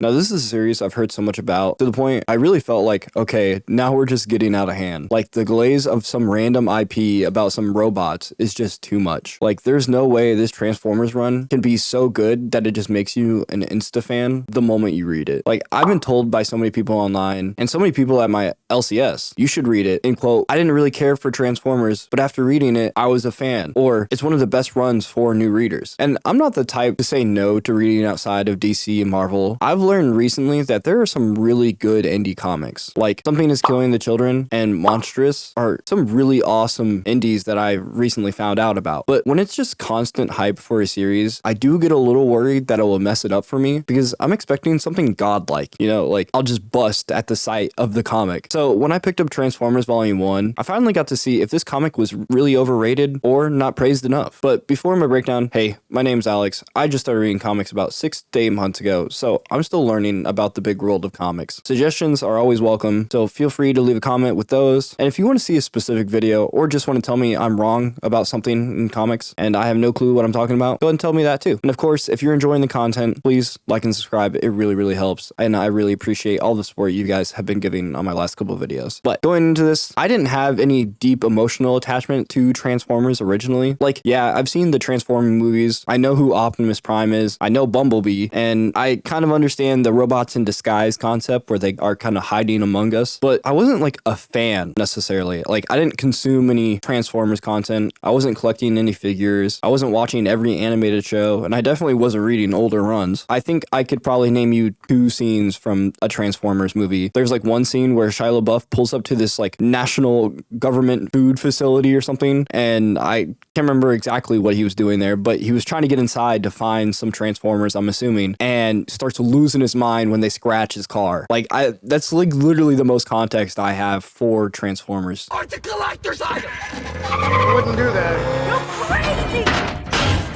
Now, this is a series I've heard so much about to the point I really felt like, okay, now we're just getting out of hand. Like, the glaze of some random IP about some robots is just too much. Like, there's no way this Transformers run can be so good that it just makes you an insta fan the moment you read it. Like, I've been told by so many people online and so many people at my LCS, you should read it. And quote, I didn't really care for Transformers, but after reading it, I was a fan. Or it's one of the best runs for new readers. And I'm not the type to say no to reading outside of DC and Marvel. I've learned recently that there are some really good indie comics. Like Something is Killing the Children and Monstrous are some really awesome indies that I recently found out about. But when it's just constant hype for a series, I do get a little worried that it will mess it up for me because I'm expecting something godlike, you know, like I'll just bust at the sight of the comic. So when I picked up Transformers Volume 1, I finally got to see if this comic was really overrated or not praised enough. But before my breakdown, hey, my name's Alex. I just started reading comics about 6 to 8 months ago, so I'm still learning about the big world of comics. Suggestions are always welcome, so feel free to leave a comment with those. And if you want to see a specific video or just want to tell me I'm wrong about something in comics and I have no clue what I'm talking about, go ahead and tell me that too. And of course, if you're enjoying the content, please like and subscribe. It really, really helps. And I really appreciate all the support you guys have been giving on my last couple of videos. But going into this, I didn't have any deep emotional attachment to Transformers originally. Like, yeah, I've seen the Transforming movies. I know who Optimus Prime is. I know Bumblebee, and I kind of understand the robots in disguise concept where they are kind of hiding among us, but I wasn't like a fan necessarily. Like, I didn't consume any Transformers content. I wasn't collecting any figures. I wasn't watching every animated show, and I definitely wasn't reading older runs. I think I could probably name you 2 scenes from a Transformers movie. There's like one scene where Shia LaBeouf pulls up to this like national government food facility or something, and I can't remember exactly what he was doing there, but he was trying to get inside to find some Transformers, I'm assuming, and starts losing his mind when they scratch his car. Like, that's like literally the most context I have for Transformers. Aren't the collector's item? I wouldn't do that. You're crazy!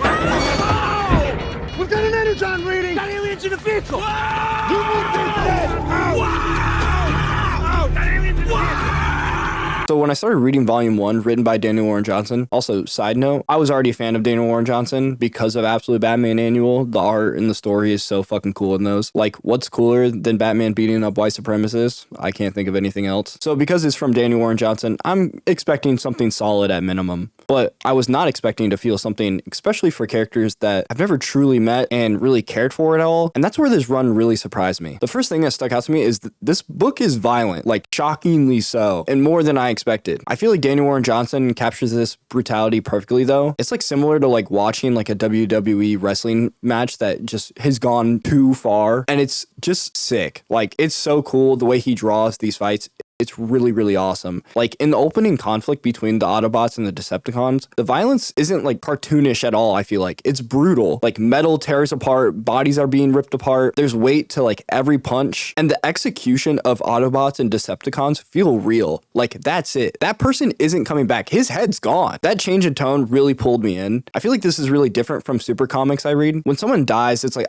Wow! We've got an energon reading! Got aliens in the vehicle! You need to dead! Wow! Got aliens in the vehicle! So when I started reading Volume 1, written by Daniel Warren Johnson, also, side note, I was already a fan of Daniel Warren Johnson because of Absolute Batman Annual. The art and the story is so fucking cool in those. Like, what's cooler than Batman beating up white supremacists? I can't think of anything else. So because it's from Daniel Warren Johnson, I'm expecting something solid at minimum. But I was not expecting to feel something, especially for characters that I've never truly met and really cared for at all. And that's where this run really surprised me. The first thing that stuck out to me is that this book is violent, like shockingly so, and more than I expected. I feel like Daniel Warren Johnson captures this brutality perfectly though. It's like similar to like watching like a WWE wrestling match that just has gone too far, and it's just sick. Like, it's so cool the way he draws these fights. It's really, really awesome. Like, in the opening conflict between the Autobots and the Decepticons, the violence isn't like cartoonish at all, I feel like. It's brutal. Like, metal tears apart, bodies are being ripped apart, there's weight to like every punch, and the execution of Autobots and Decepticons feel real. Like, that's it. That person isn't coming back. His head's gone. That change in tone really pulled me in. I feel like this is really different from super comics I read. When someone dies, it's like,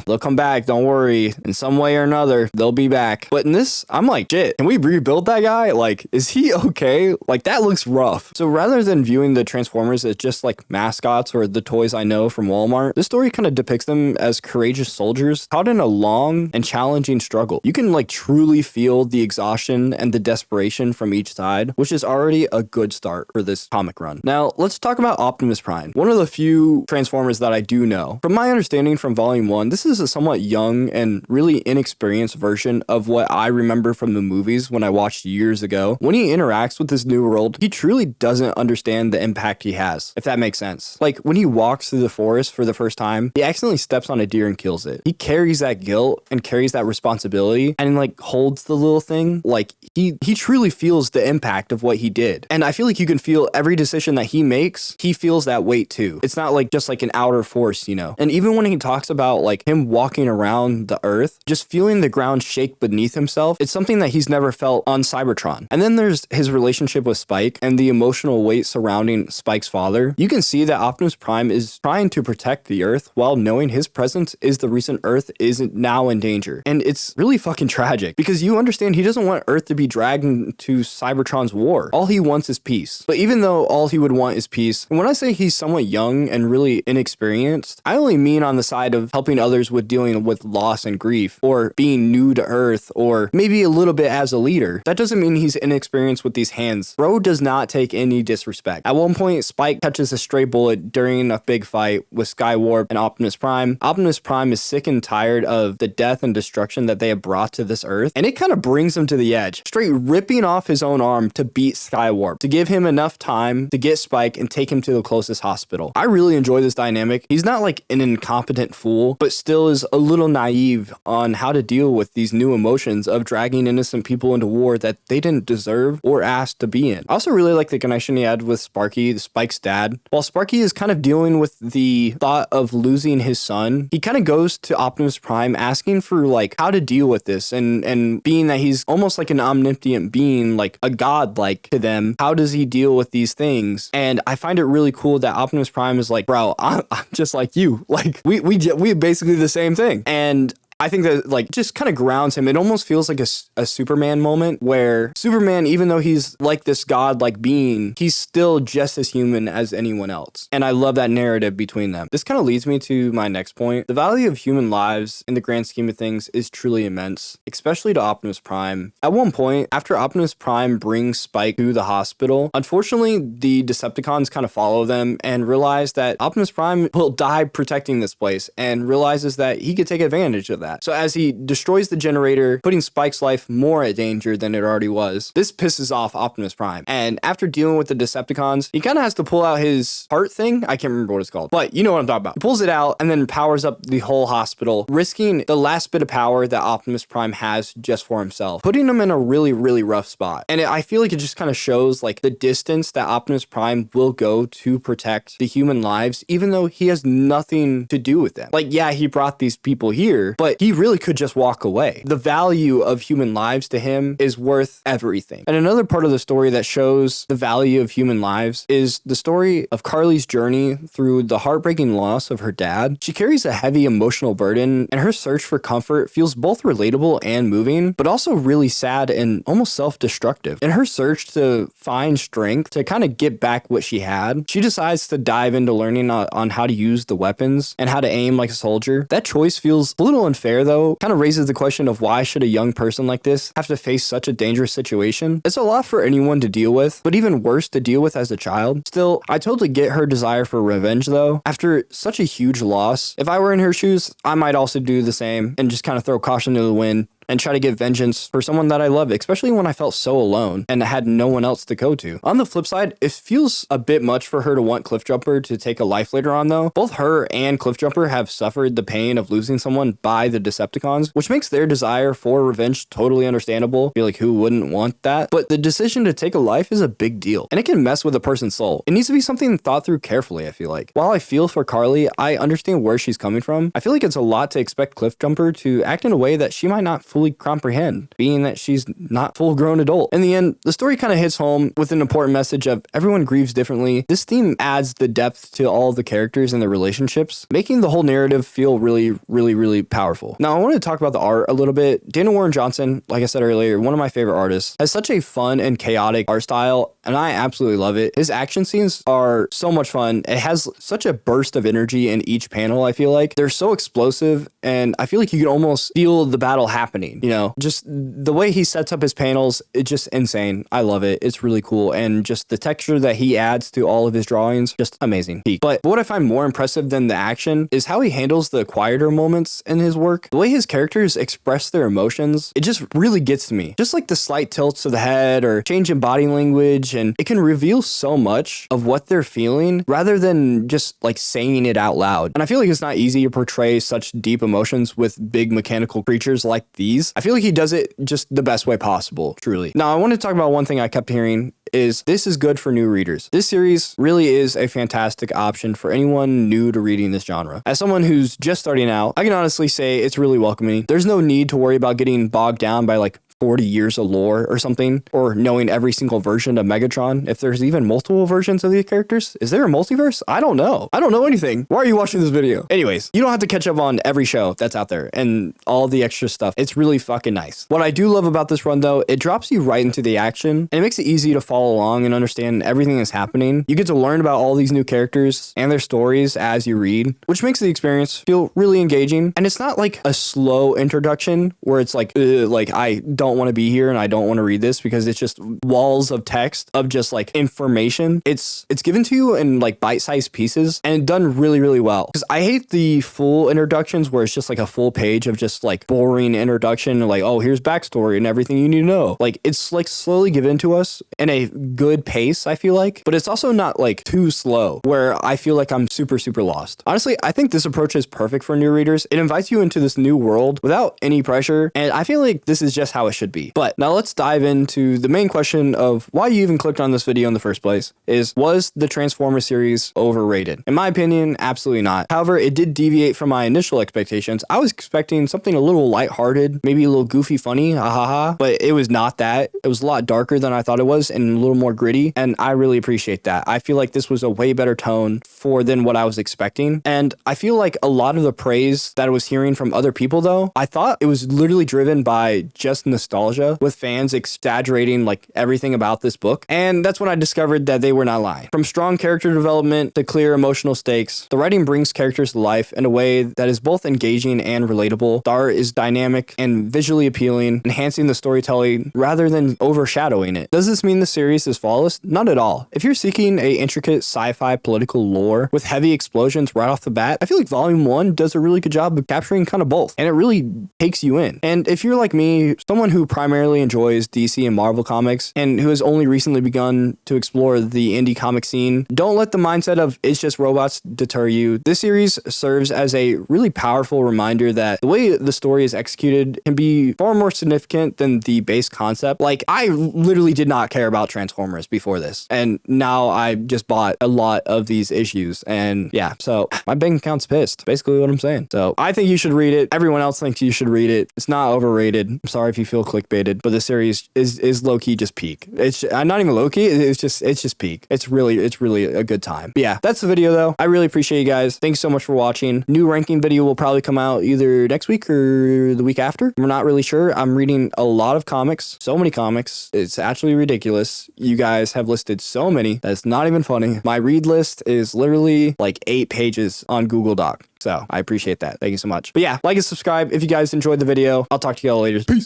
they'll come back, don't worry. In some way or another, they'll be back. But in this, I'm like, shit, can we rebuild that guy? Like, is he okay? Like, that looks rough. So rather than viewing the Transformers as just like mascots or the toys I know from Walmart, this story kind of depicts them as courageous soldiers caught in a long and challenging struggle. You can like truly feel the exhaustion and the desperation from each side, which is already a good start for this comic run. Now, let's talk about Optimus Prime, one of the few Transformers that I do know. From my understanding from Volume 1, this is a somewhat young and really inexperienced version of what I remember from the movies when I watched years ago. When he interacts with this new world, he truly doesn't understand the impact he has, if that makes sense. Like, when he walks through the forest for the first time, he accidentally steps on a deer and kills it. He carries that guilt and carries that responsibility and like holds the little thing. Like, he truly feels the impact of what he did. And I feel like you can feel every decision that he makes, he feels that weight too. It's not like just like an outer force, you know? And even when he talks about like him walking around the earth, just feeling the ground shake beneath himself, it's something that he's never felt on Cybertron. And then there's his relationship with Spike and the emotional weight surrounding Spike's father. You can see that Optimus Prime is trying to protect the Earth while knowing his presence is the reason Earth isn't now in danger. And it's really fucking tragic because you understand he doesn't want Earth to be dragged into Cybertron's war. All he wants is peace. But even though all he would want is peace, when I say he's somewhat young and really inexperienced, I only mean on the side of helping others with dealing with loss and grief, or being new to Earth, or maybe a little bit as a leader. That doesn't mean he's inexperienced with these hands. Bro does not take any disrespect. At one point, Spike catches a stray bullet during a big fight with Skywarp and Optimus Prime. Optimus Prime is sick and tired of the death and destruction that they have brought to this Earth, and it kind of brings him to the edge, straight ripping off his own arm to beat Skywarp, to give him enough time to get Spike and take him to the closest hospital. I really enjoy this dynamic. He's not like an incompetent fool, but still is a little naive on how to deal with these new emotions of dragging innocent people into war that they didn't deserve or ask to be in. I also really like the connection he had with Sparky, Spike's dad. While Sparky is kind of dealing with the thought of losing his son, he kind of goes to Optimus Prime asking for like how to deal with this, and being that he's almost like an omnipotent being, like a god like to them, how does he deal with these things? And I find it really cool that Optimus Prime is like, bro, I'm just like you. Like we basically the same thing. And I think that like just kind of grounds him. It almost feels like a Superman moment where Superman, even though he's like this god-like being, he's still just as human as anyone else. And I love that narrative between them. This kind of leads me to my next point. The value of human lives in the grand scheme of things is truly immense, especially to Optimus Prime. At one point, after Optimus Prime brings Spike to the hospital, unfortunately, the Decepticons kind of follow them and realize that Optimus Prime will die protecting this place, and realizes that he could take advantage of that. So as he destroys the generator, putting Spike's life more at danger than it already was, this pisses off Optimus Prime. And after dealing with the Decepticons, he kind of has to pull out his heart thing. I can't remember what it's called, but you know what I'm talking about. He pulls it out and then powers up the whole hospital, risking the last bit of power that Optimus Prime has just for himself, putting him in a really, really rough spot. And I feel like it just kind of shows like the distance that Optimus Prime will go to protect the human lives, even though he has nothing to do with them. Like, yeah, he brought these people here, but he really could just walk away. The value of human lives to him is worth everything. And another part of the story that shows the value of human lives is the story of Carly's journey through the heartbreaking loss of her dad. She carries a heavy emotional burden, and her search for comfort feels both relatable and moving, but also really sad and almost self-destructive. In her search to find strength to kind of get back what she had, she decides to dive into learning on how to use the weapons and how to aim like a soldier. That choice feels a little unfair though, kind of raises the question of why should a young person like this have to face such a dangerous situation? It's a lot for anyone to deal with, but even worse to deal with as a child. Still, I totally get her desire for revenge though. After such a huge loss, if I were in her shoes, I might also do the same and just kind of throw caution to the wind and try to get vengeance for someone that I love, especially when I felt so alone and had no one else to go to. On the flip side, it feels a bit much for her to want Cliffjumper to take a life later on though. Both her and Cliffjumper have suffered the pain of losing someone by the Decepticons, which makes their desire for revenge totally understandable. I feel like who wouldn't want that? But the decision to take a life is a big deal, and it can mess with a person's soul. It needs to be something thought through carefully, I feel like. While I feel for Carly, I understand where she's coming from. I feel like it's a lot to expect Cliffjumper to act in a way that she might not fully comprehend, being that she's not full-grown adult. In the end, the story kind of hits home with an important message of everyone grieves differently. This theme adds the depth to all the characters and their relationships, making the whole narrative feel really, really, really powerful. Now, I want to talk about the art a little bit. Daniel Warren Johnson, like I said earlier, one of my favorite artists, has such a fun and chaotic art style, and I absolutely love it. His action scenes are so much fun. It has such a burst of energy in each panel, I feel like. They're so explosive, and I feel like you can almost feel the battle happening, you know? Just the way he sets up his panels, it's just insane. I love it. It's really cool. And just the texture that he adds to all of his drawings, just amazing. But what I find more impressive than the action is how he handles the quieter moments in his work. The way his characters express their emotions, it just really gets to me. Just like the slight tilts of the head or change in body language, and it can reveal so much of what they're feeling rather than just like saying it out loud. And I feel like it's not easy to portray such deep emotions with big mechanical creatures like these. I feel like he does it just the best way possible, truly. Now, I want to talk about one thing I kept hearing is this is good for new readers. This series really is a fantastic option for anyone new to reading this genre. As someone who's just starting out, I can honestly say it's really welcoming. There's no need to worry about getting bogged down by like 40 years of lore or something, or knowing every single version of Megatron. If there's even multiple versions of these characters, is there a multiverse? I don't know. I don't know anything. Why are you watching this video? Anyways, you don't have to catch up on every show that's out there and all the extra stuff. It's really fucking nice. What I do love about this run though, it drops you right into the action and it makes it easy to follow along and understand everything that's happening. You get to learn about all these new characters and their stories as you read, which makes the experience feel really engaging. And it's not like a slow introduction where it's like I don't want to be here and I don't want to read this, because it's just walls of text of just like information. It's given to you in like bite-sized pieces and done really, really well. Because I hate the full introductions where it's just like a full page of just like boring introduction and like, oh, here's backstory and everything you need to know. Like it's like slowly given to us in a good pace, I feel like, but it's also not like too slow where I feel like I'm super, super lost. Honestly, I think this approach is perfect for new readers. It invites you into this new world without any pressure, and I feel like this is just how it should be. But now let's dive into the main question of why you even clicked on this video in the first place. Was the Transformers series overrated? In my opinion, absolutely not. However, it did deviate from my initial expectations. I was expecting something a little lighthearted, maybe a little goofy funny, but it was not that. It was a lot darker than I thought it was and a little more gritty, and I really appreciate that. I feel like this was a way better tone than what I was expecting, and I feel like a lot of the praise that I was hearing from other people though, I thought it was literally driven by just nostalgia, with fans exaggerating like everything about this book, and that's when I discovered that they were not lying. From strong character development to clear emotional stakes, the writing brings characters to life in a way that is both engaging and relatable. The art is dynamic and visually appealing, enhancing the storytelling rather than overshadowing it. Does this mean the series is flawless? Not at all. If you're seeking a intricate sci-fi political lore with heavy explosions right off the bat, I feel like Volume 1 does a really good job of capturing kind of both, and it really takes you in. And if you're like me, someone who primarily enjoys DC and Marvel comics and who has only recently begun to explore the indie comic scene, don't let the mindset of it's just robots deter you. This series serves as a really powerful reminder that the way the story is executed can be far more significant than the base concept. Like, I literally did not care about Transformers before this, and now I just bought a lot of these issues, and yeah, so my bank account's pissed, basically what I'm saying. So I think you should read it. Everyone else thinks you should read it. It's not overrated. I'm sorry if you feel clickbaited, but the series is low-key just peak. It's not even low-key, it's just peak. It's really a good time. But yeah, that's the video though. I really appreciate you guys. Thanks so much for watching. New ranking video will probably come out either next week or the week after. We're not really sure. I'm reading a lot of comics, so many comics. It's actually ridiculous. You guys have listed so many that it's not even funny. My read list is literally like 8 pages on Google Doc. So I appreciate that. Thank you so much. But yeah, like and subscribe if you guys enjoyed the video. I'll talk to you all later. Peace.